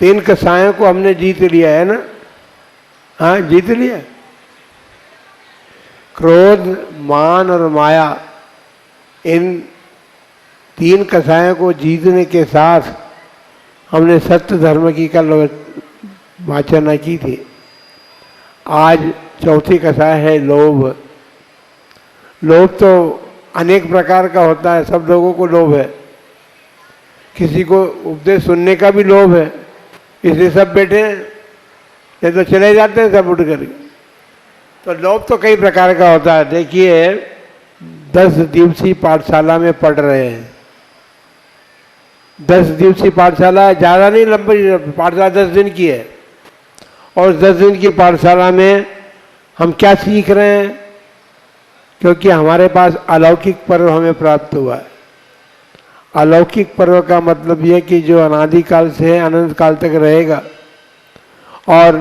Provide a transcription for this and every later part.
तीन कसायों को हमने जीत लिया है ना। हाँ, जीत लिया। क्रोध, मान और माया, इन तीन कसायों को जीतने के साथ हमने सत्य धर्म की कल वाचना की थी। आज चौथी कसाय है लोभ। लोभ तो अनेक प्रकार का होता है, सब लोगों को लोभ है। किसी को उपदेश सुनने का भी लोभ है, इसलिए सब बैठे हैं, ये तो चले जाते हैं सब उठ कर। तो लोभ तो कई प्रकार का होता है। देखिए, 10 दिवसीय पाठशाला में पढ़ रहे हैं। 10 दिवसीय पाठशाला, ज़्यादा नहीं लंबी पाठशाला, 10 दिन की है। और 10 दिन की पाठशाला में हम क्या सीख रहे हैं? क्योंकि हमारे पास अलौकिक पर्व हमें प्राप्त हुआ है। अलौकिक पर्व का मतलब यह कि जो अनादिकाल से अनंत काल तक रहेगा, और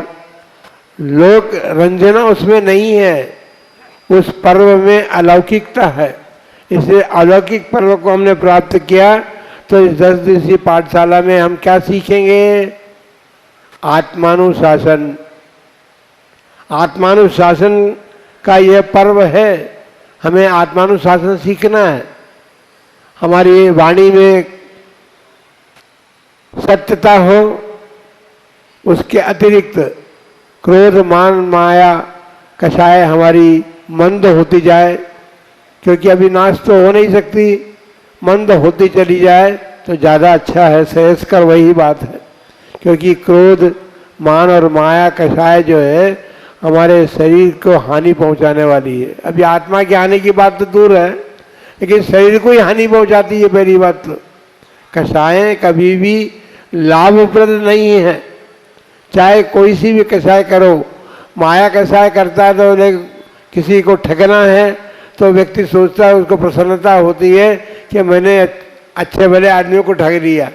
लोक रंजना उसमें नहीं है, उस पर्व में अलौकिकता है। इसलिए अलौकिक पर्व को हमने प्राप्त किया। तो इस 10 दिवसीय पाठशाला में हम क्या सीखेंगे? आत्मानुशासन। आत्मानुशासन का यह पर्व है, हमें आत्मानुशासन सीखना है। हमारी वाणी में सत्यता हो, उसके अतिरिक्त क्रोध, मान, माया, कषाय हमारी मंद होती जाए, क्योंकि अभी नाश तो हो नहीं सकती, मंद होती चली जाए तो ज़्यादा अच्छा है। श्रेयस्कर वही बात है, क्योंकि क्रोध, मान और माया, कषाय जो है हमारे शरीर को हानि पहुंचाने वाली है। अभी आत्मा की हानि की बात तो दूर है, लेकिन शरीर को ही हानि पहुंचाती है पहली बात तो। कषाय कभी भी लाभप्रद नहीं है, चाहे कोई सी भी कषाय करो। माया कषाय करता है तो किसी को ठगना है तो व्यक्ति सोचता है, उसको प्रसन्नता होती है कि मैंने अच्छे भले आदमियों को ठग लिया।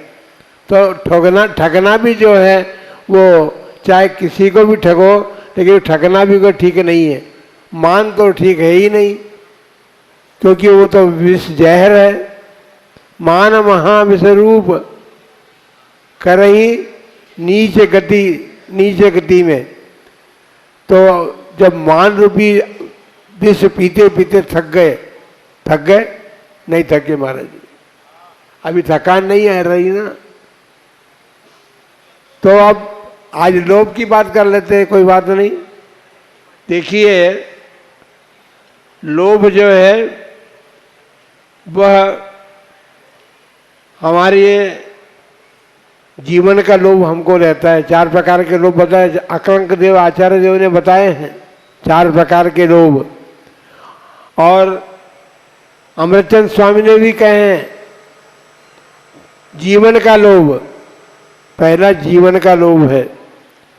तो ठगना भी जो है वो, चाहे किसी को भी ठगो, लेकिन ठगना भी कोई ठीक नहीं है। मान तो ठीक है ही नहीं, क्योंकि वो तो विष जहर है। मान महाविषरूप करही नीच गति में। तो जब मान रूपी विष पीते पीते थक गए नहीं थके महाराज जी, अभी थकान नहीं आ रही ना। तो अब आज लोभ की बात कर लेते हैं, कोई बात नहीं। देखिए, लोभ जो है वह हमारे जीवन का लोभ हमको रहता है। 4 प्रकार के लोभ बताए, अकलंक देव आचार्य देव ने बताए हैं 4 प्रकार के लोभ। और अमृतचंद स्वामी ने भी कहे हैं जीवन का लोभ। पहला जीवन का लोभ है।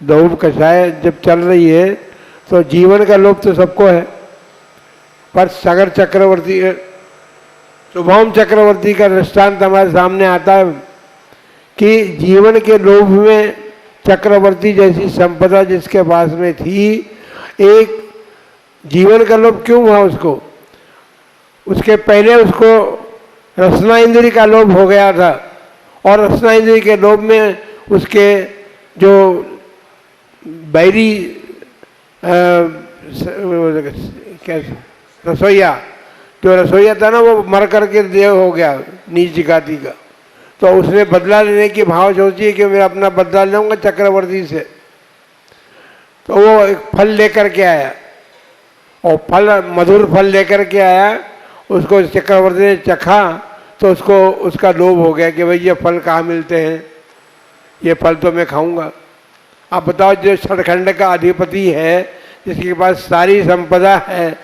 लोभ कषाय जब चल रही है तो जीवन का लोभ तो सबको है, पर सागर चक्रवर्ती, शुभम चक्रवर्ती का दृष्टांत हमारे सामने आता है कि जीवन के लोभ में चक्रवर्ती जैसी संपदा जिसके पास में थी, एक जीवन का लोभ क्यों हुआ उसको? उसके पहले उसको रसना इंद्री का लोभ हो गया था, और रसना इंद्री के लोभ में उसके जो बैरी रसोईया, जो रसोईया था ना, वो मर करके देह हो गया नीच जाति का। तो उसने बदला लेने की भाव सोची कि मैं अपना बदला लूँगा चक्रवर्ती से। तो वो एक फल लेकर के आया, और फल मधुर फल लेकर के आया। उसको चक्रवर्ती ने चखा तो उसको उसका लोभ हो गया कि भाई ये फल कहाँ मिलते हैं, ये फल तो मैं खाऊंगा। आप बताओ, जो षटखंड का अधिपति है, जिसके पास सारी संपदा है,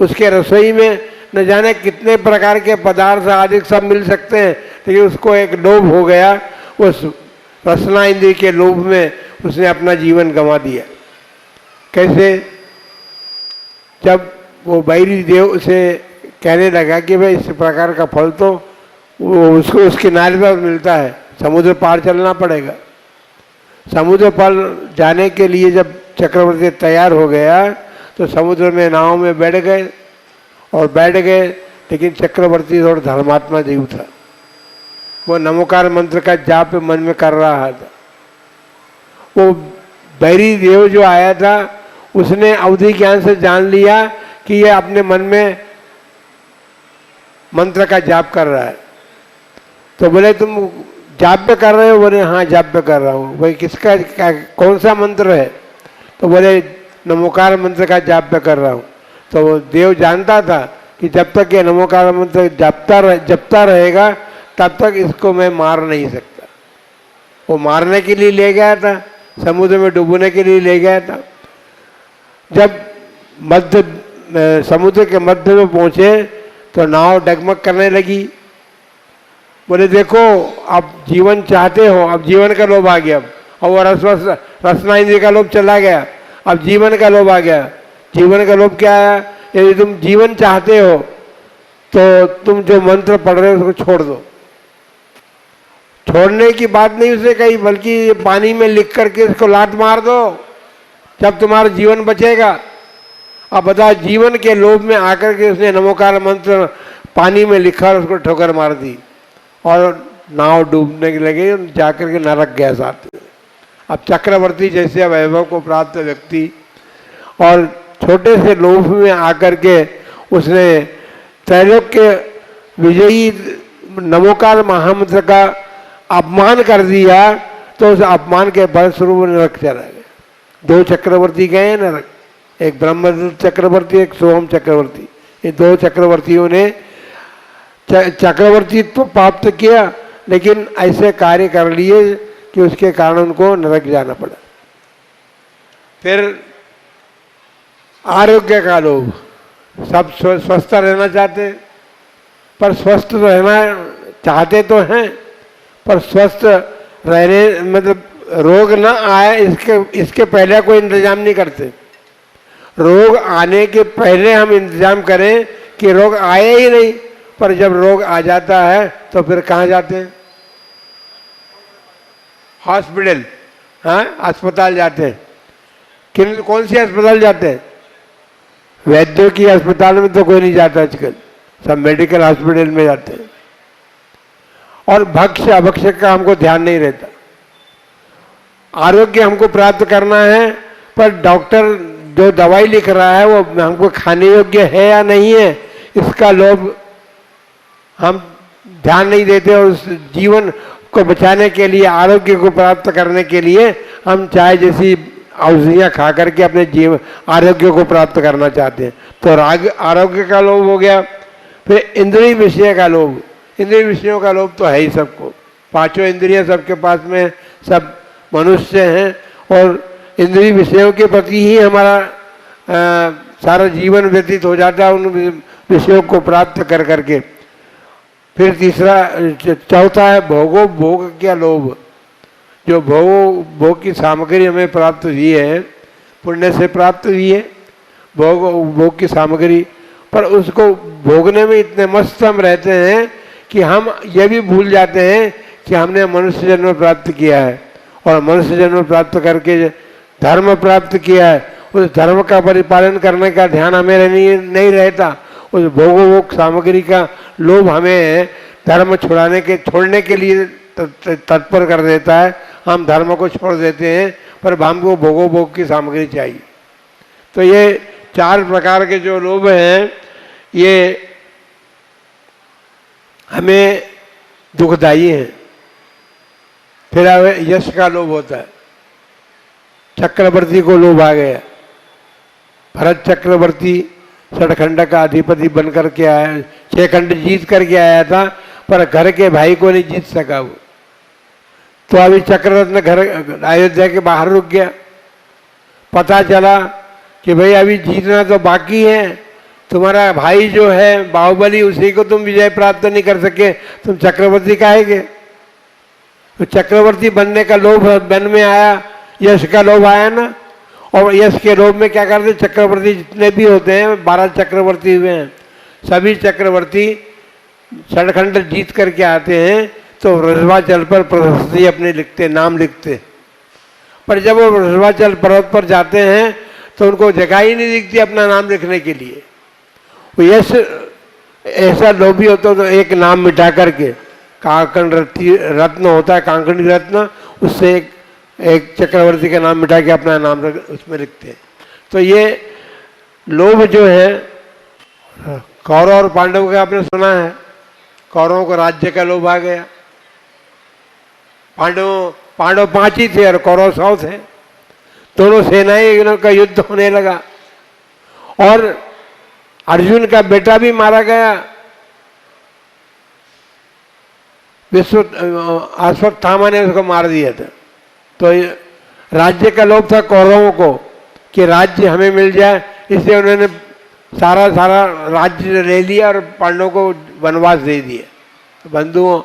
उसके रसोई में न जाने कितने प्रकार के पदार्थ आदि सब मिल सकते हैं, लेकिन उसको एक लोभ हो गया। उस रसना इंद्रिय के लोभ में उसने अपना जीवन गंवा दिया। कैसे? जब वो बैरी देव उसे कहने लगा कि भाई इस प्रकार का फल तो वो उसको उसके किनारे पर मिलता है, समुद्र पार चलना पड़ेगा। समुद्र पार जाने के लिए जब चक्रवर्ती तैयार हो गया तो समुद्र में नाव में बैठ गए, लेकिन चक्रवर्ती और धर्मात्मा जीव था। वो नमोकार मंत्र का जाप मन में कर रहा था। वो बैरी देव जो आया था उसने अवधि ज्ञान से जान लिया कि ये अपने मन में मंत्र का जाप कर रहा है। तो बोले तुम जाप कर रहे हो? बोले हाँ जाप कर रहा हूँ। भाई किसका कौन सा मंत्र है? तो बोले नमोकार मंत्र का जाप कर रहा हूँ। तो वो देव जानता था कि जब तक ये नमोकार मंत्र जपता रहेगा तब तक इसको मैं मार नहीं सकता। वो मारने के लिए ले गया था, समुद्र में डूबने के लिए ले गया था। जब समुद्र के मध्य में पहुंचे तो नाव डगमग करने लगी। बोले देखो अब जीवन चाहते हो, अब जीवन का लोभ आ गया, अब वो रसना इंद्रिय का लोभ चला गया, अब जीवन का लोभ आ गया। जीवन का लोभ क्या है? यदि तुम जीवन चाहते हो तो तुम जो मंत्र पढ़ रहे हो उसको छोड़ दो। छोड़ने की बात नहीं उसे कही, बल्कि पानी में लिख करके इसको लात मार दो, जब तुम्हारा जीवन बचेगा। अब बता, जीवन के लोभ में आकर के उसने नमोकार मंत्र पानी में लिखा और उसको ठोकर मार दी और नाव डूबने के लगे, जाकर के नरक गया साथ में। अब चक्रवर्ती जैसे वैभव को प्राप्त व्यक्ति और छोटे से लोभ में आकर के उसने त्रैलोक के विजयी नमोकार महामंत्र का अपमान कर दिया, तो उस अपमान के फलस्वरूप नरक चला गया। दो चक्रवर्ती गए नरक, एक ब्रह्मदत्त चक्रवर्ती, एक सोहम चक्रवर्ती। ये दो चक्रवर्तियों ने चक्रवर्तीत्व प्राप्त किया, लेकिन ऐसे कार्य कर लिए कि उसके कारण उनको नरक जाना पड़ा। फिर आरोग्य का लोभ, सब स्वस्थ रहना चाहते, पर स्वस्थ रहना चाहते तो हैं, पर स्वस्थ रहने मतलब रोग ना आए इसके पहले कोई इंतजाम नहीं करते। रोग आने के पहले हम इंतजाम करें कि रोग आए ही नहीं, पर जब रोग आ जाता है तो फिर कहाँ जाते हैं? हॉस्पिटल, हाँ अस्पताल जाते हैं। कौन सी अस्पताल जाते हैं? वैद्यों की अस्पताल में तो कोई नहीं जाता आजकल, सब मेडिकल हॉस्पिटल में जाते हैं। और भक्ष्य अभक्ष्य का हमको ध्यान नहीं रहता। आरोग्य हमको प्राप्त करना है, पर डॉक्टर जो दवाई लिख रहा है वो हमको खाने योग्य है या नहीं है, इसका लोभ हम ध्यान नहीं देते। और उस जीवन को बचाने के लिए, आरोग्य को प्राप्त करने के लिए हम चाहे जैसी औषधियाँ खा करके अपने जीवन आरोग्य को प्राप्त करना चाहते हैं। तो आरोग्य का लोभ हो गया। फिर इंद्रिय विषय का लोभ, इंद्रिय विषयों का लोभ तो है ही सबको, पांचों इंद्रियां सबके पास में, सब मनुष्य हैं और इंद्रिय विषयों के प्रति ही हमारा सारा जीवन व्यतीत हो जाता है, उन विषयों को प्राप्त कर करके। फिर चौथा है भोग क्या लोभ, जो भोग की सामग्री हमें प्राप्त हुई है, पुण्य से प्राप्त हुई है भोग की सामग्री, पर उसको भोगने में इतने मस्त हम रहते हैं कि हम ये भी भूल जाते हैं कि हमने मनुष्य जन्म प्राप्त किया है और मनुष्य जन्म प्राप्त करके धर्म प्राप्त किया है। उस धर्म का परिपालन करने का ध्यान हमें नहीं रहता। उस भोग सामग्री का लोभ हमें धर्म छोड़ने के लिए तत्पर कर देता है। हम धर्म को छोड़ देते हैं, पर हमको भोग की सामग्री चाहिए। तो ये चार प्रकार के जो लोभ हैं, ये हमें दुखदायी हैं। फिर यश का लोभ होता है। चक्रवर्ती को लोभ आ गया। भरत चक्रवर्ती षटखंड का अधिपति बनकर के आया, 6 खंड जीत करके आया था, पर घर के भाई को नहीं जीत सका वो। तो अभी चक्ररत्न घर अयोध्या के बाहर रुक गया। पता चला कि भाई अभी जीतना तो बाकी है, तुम्हारा भाई जो है बाहुबली, उसी को तुम विजय प्राप्त नहीं कर सके, तुम चक्रवर्ती काहेगे? तो चक्रवर्ती बनने का लोभ मन में आया, यश का लोभ आया ना। और यश के लोभ में क्या करते, चक्रवर्ती जितने भी होते हैं, 12 चक्रवर्ती हुए हैं, सभी चक्रवर्ती षटखंड जीत करके आते हैं तो वृषभाचल पर प्रशस्ति अपने लिखते, नाम लिखते। पर जब वो वृषभाचल पर्वत पर जाते हैं तो उनको जगह ही नहीं दिखती अपना नाम लिखने के लिए। वो यश ऐसा लोभी होता तो एक नाम मिटा करके, कांकण रत्न होता है, कांकणी रत्न, उससे एक एक चक्रवर्ती का नाम मिटा के अपना नाम उसमें लिखते हैं। तो ये लोभ जो है, कौरव और पांडव का आपने सुना है, कौरवों को राज्य का लोभ आ गया, पांडव 5 ही थे और कौरव 100 थे, दोनों सेनाएं का युद्ध होने लगा और अर्जुन का बेटा भी मारा गया, अश्वत्थामा ने उसको मार दिया था। तो राज्य का लोभ था कौरवों को कि राज्य हमें मिल जाए, इसलिए उन्होंने सारा राज्य ले लिया और पांडवों को वनवास दे दिया। तो बंधुओं,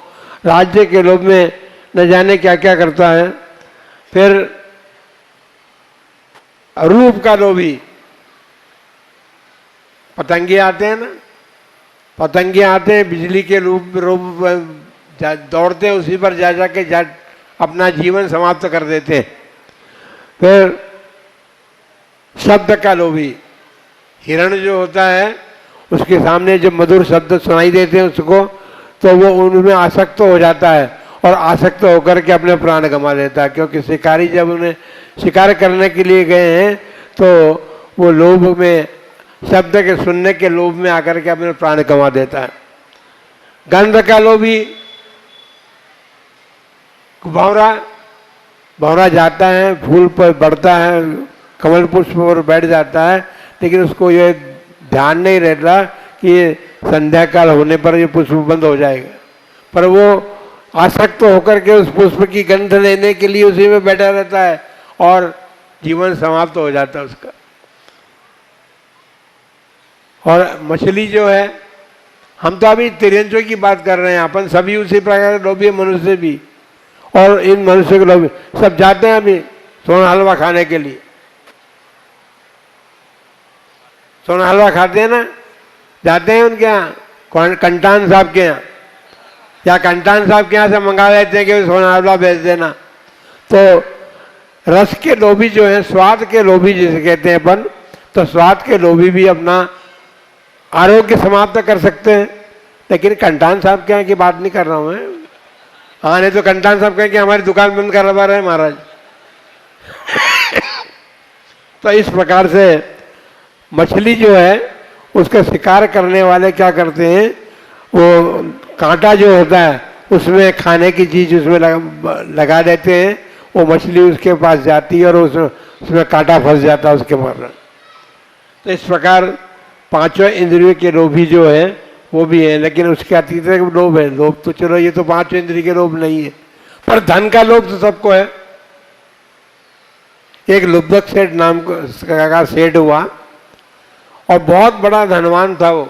राज्य के लोभ में न जाने क्या क्या करता है। फिर रूप का लोभी, पतंगे आते हैं ना, पतंगे आते हैं बिजली के रूप दौड़ते हैं, उसी पर जा के अपना जीवन समाप्त कर देते हैं। फिर शब्द का लोभी, हिरण जो होता है उसके सामने जब मधुर शब्द सुनाई देते हैं उसको, तो वो उनमें आसक्त हो जाता है और आसक्त होकर के अपने प्राण गंवा देता है, क्योंकि शिकारी जब उन्हें शिकार करने के लिए गए हैं तो वो लोभ में, शब्द के सुनने के लोभ में आकर के अपने प्राण गंवा देता है। गंध का लोभी, भंवरा जाता है, फूल पर बढ़ता है, कमल पुष्प पर बैठ जाता है, लेकिन उसको ये ध्यान नहीं रहता कि संध्या काल होने पर ये पुष्प बंद हो जाएगा, पर वो आसक्त होकर के उस पुष्प की गंध लेने के लिए उसी में बैठा रहता है और जीवन समाप्त हो जाता है उसका। और मछली जो है, हम तो अभी तिरंजों की बात कर रहे हैं, अपन सभी उसी प्रकार के लोभी, मनुष्य भी, और इन मनुष्य के लोग सब जाते हैं अभी सोना हलवा खाने के लिए। सोना हलवा खाते हैं ना, जाते हैं उनके यहाँ, कंटान साहब के यहाँ, या कंटान साहब के यहाँ से मंगा लेते हैं कि सोना हलवा भेज देना। तो रस के लोभी जो है, स्वाद के लोभी जिसे कहते हैं अपन, तो स्वाद के लोभी भी अपना आरोग्य समाप्त कर सकते हैं। लेकिन कंटान साहब के यहाँ की बात नहीं कर रहा हूँ मैं। हाँ, नहीं तो कंटान साहब कहें कि हमारी दुकान बंद करवा रहे हैं महाराज। तो इस प्रकार से मछली जो है उसका शिकार करने वाले क्या करते हैं, वो कांटा जो होता है उसमें खाने की चीज उसमें लगा देते हैं, वो मछली उसके पास जाती है और उसमें कांटा फंस जाता है उसके मरना। तो इस प्रकार पांचों इंद्रियों के लोभी जो है वो भी है, लेकिन उसके अतीत लोभ है। लोभ तो चलो, ये तो पांचों इंद्रिय के लोभ नहीं है, पर धन का लोभ तो सबको है। एक लुब्धक सेठ नाम का सेठ हुआ और बहुत बड़ा धनवान था। वो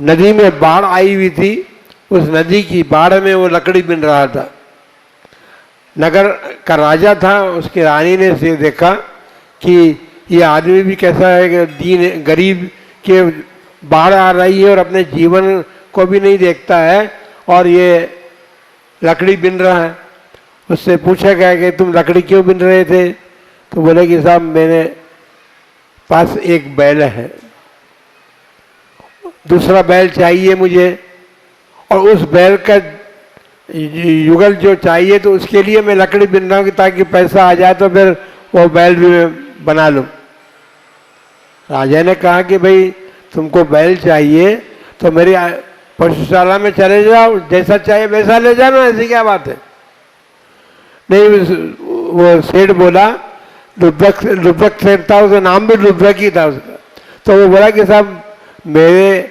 नदी में बाढ़ आई हुई थी, उस नदी की बाढ़ में वो लकड़ी बिन रहा था। नगर का राजा था, उसकी रानी ने से देखा कि ये आदमी भी कैसा है, दीन गरीब के बाढ़ आ रही है और अपने जीवन को भी नहीं देखता है और ये लकड़ी बिन रहा है। उससे पूछा गया कि तुम लकड़ी क्यों बिन रहे थे? तो बोले कि साहब मेरे पास एक बैल है, दूसरा बैल चाहिए मुझे, और उस बैल का युगल जो चाहिए, तो उसके लिए मैं लकड़ी बिन रहा हूँ ताकि पैसा आ जाए तो फिर वो बैल भी मैं बना लूँ। राजा ने कहा कि भाई तुमको बैल चाहिए तो मेरी पशुशाला में चले जाओ, जैसा चाहिए वैसा ले जाना, ऐसी क्या बात है। नहीं, वो सेठ बोला, लुब्धक सेठ था, उसका नाम भी लुब्धक ही था उसका। तो वो बोला कि साहब मेरे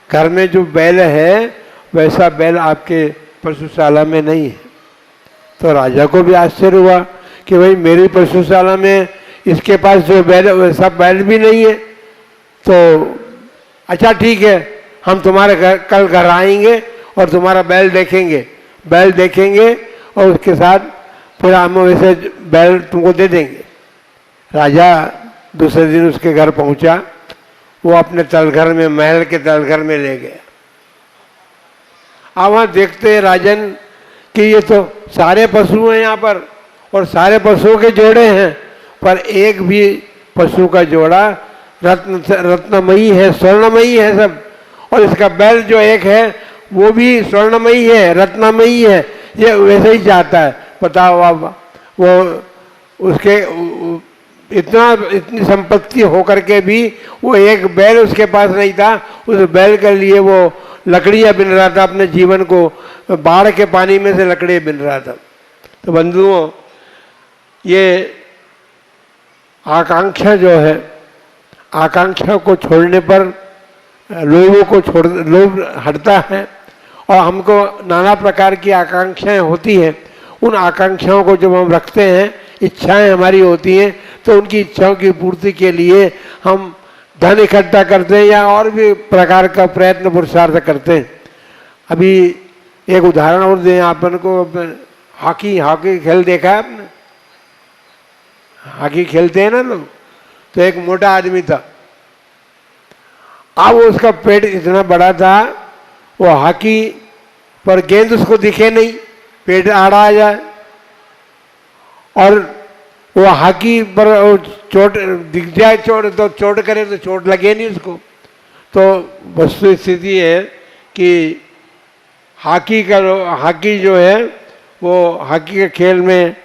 घर में जो बैल है वैसा बैल आपके पशुशाला में नहीं है। तो राजा को भी आश्चर्य हुआ कि भाई मेरी पशुशाला में इसके पास जो बैल है वैसा बैल भी नहीं है। तो अच्छा ठीक है, हम तुम्हारे घर कल घर आएंगे और तुम्हारा बैल देखेंगे और उसके साथ फिर हम वैसे बैल तुमको दे देंगे। राजा दूसरे दिन उसके घर पहुंचा, वो अपने तलघर में, महल के तलघर में ले गया। अब वहाँ देखते हैं राजन कि ये तो सारे पशु हैं यहाँ पर और सारे पशुओं के जोड़े हैं, पर एक भी पशु का जोड़ा रत्नमयी है, स्वर्णमयी है सब, और इसका बैल जो एक है वो भी स्वर्णमयी है, रत्नमयी है, ये वैसे ही चाहता है। बताओ आप, वो उसके इतनी संपत्ति होकर के भी वो एक बैल उसके पास नहीं था, उस बैल के लिए वो लकड़ियां बिन रहा था, अपने जीवन को बाढ़ के पानी में से लकड़ियां बिन रहा था। तो बंधुओं, ये आकांक्षा जो है, आकांक्षा को छोड़ने पर लोगों को लोभ हटता है, और हमको नाना प्रकार की आकांक्षाएं होती हैं। उन आकांक्षाओं को जब हम रखते हैं, इच्छाएं हमारी होती हैं, तो उनकी इच्छाओं की पूर्ति के लिए हम धन इकट्ठा करते हैं या और भी प्रकार का प्रयत्न पुरुषार्थ करते हैं। अभी एक उदाहरण और दें आपन को, हॉकी खेल देखा है आपने? हॉकी खेलते हैं ना लोग। तो एक मोटा आदमी था, अब उसका पेट इतना बड़ा था, वो हॉकी पर गेंद उसको दिखे नहीं, पेट आड़ा आ जाए, और वो हॉकी पर चोट दिख जाए, चोट तो चोट करे तो चोट लगे नहीं उसको। तो वस्तु स्थिति है कि हॉकी जो है, वो हॉकी के खेल में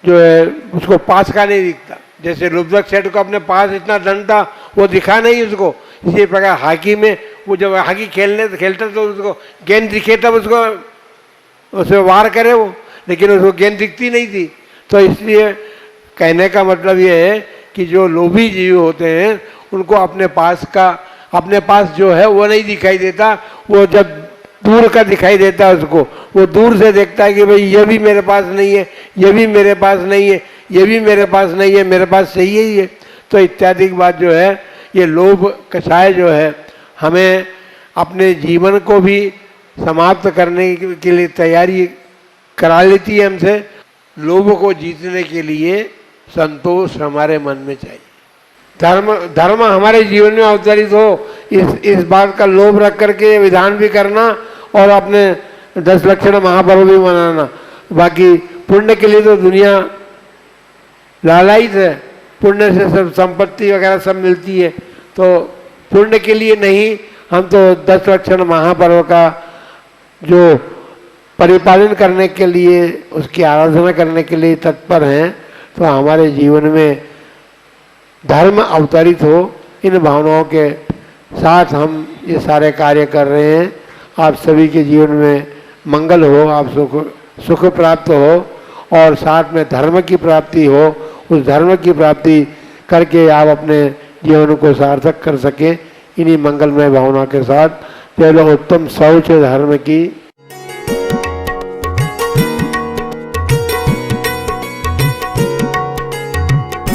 जो है उसको पास का नहीं दिखता। जैसे लुब्धक सेठ को अपने पास इतना दंड था, वो दिखा नहीं उसको। इसी प्रकार हॉकी में वो जब हॉकी खेलता तो उसको गेंद दिखे तब उसको उसे वार करे वो, लेकिन उसको गेंद दिखती नहीं थी। तो इसलिए कहने का मतलब ये है कि जो लोभी जीव होते हैं उनको अपने पास जो है वो नहीं दिखाई देता। वो जब दूर का दिखाई देता है उसको, वो दूर से देखता है कि भाई ये भी मेरे पास नहीं है, ये भी मेरे पास नहीं है, ये भी मेरे पास नहीं है, मेरे पास सही ही है। तो इत्यादि की बात जो है, ये लोभ कषाय जो है हमें अपने जीवन को भी समाप्त करने के लिए तैयारी करा लेती है हमसे। लोभ को जीतने के लिए संतोष हमारे मन में चाहिए। धर्म हमारे जीवन में अवतरित हो, इस बात का लोभ रख करके विधान भी करना और अपने 10 लक्षण महापर्व भी मनाना। बाकी पुण्य के लिए तो दुनिया लालायित है, पुण्य से सब संपत्ति वगैरह सब मिलती है, तो पुण्य के लिए नहीं, हम तो 10 लक्षण महापर्व का जो परिपालन करने के लिए, उसकी आराधना करने के लिए तत्पर हैं। तो हमारे जीवन में धर्म अवतरित हो, इन भावनाओं के साथ हम ये सारे कार्य कर रहे हैं। आप सभी के जीवन में मंगल हो, आप सुख प्राप्त हो, और साथ में धर्म की प्राप्ति हो। उस धर्म की प्राप्ति करके आप अपने जीवन को सार्थक कर सकें। इन्हीं मंगलमय भावना के साथ चलो उत्तम शौच धर्म की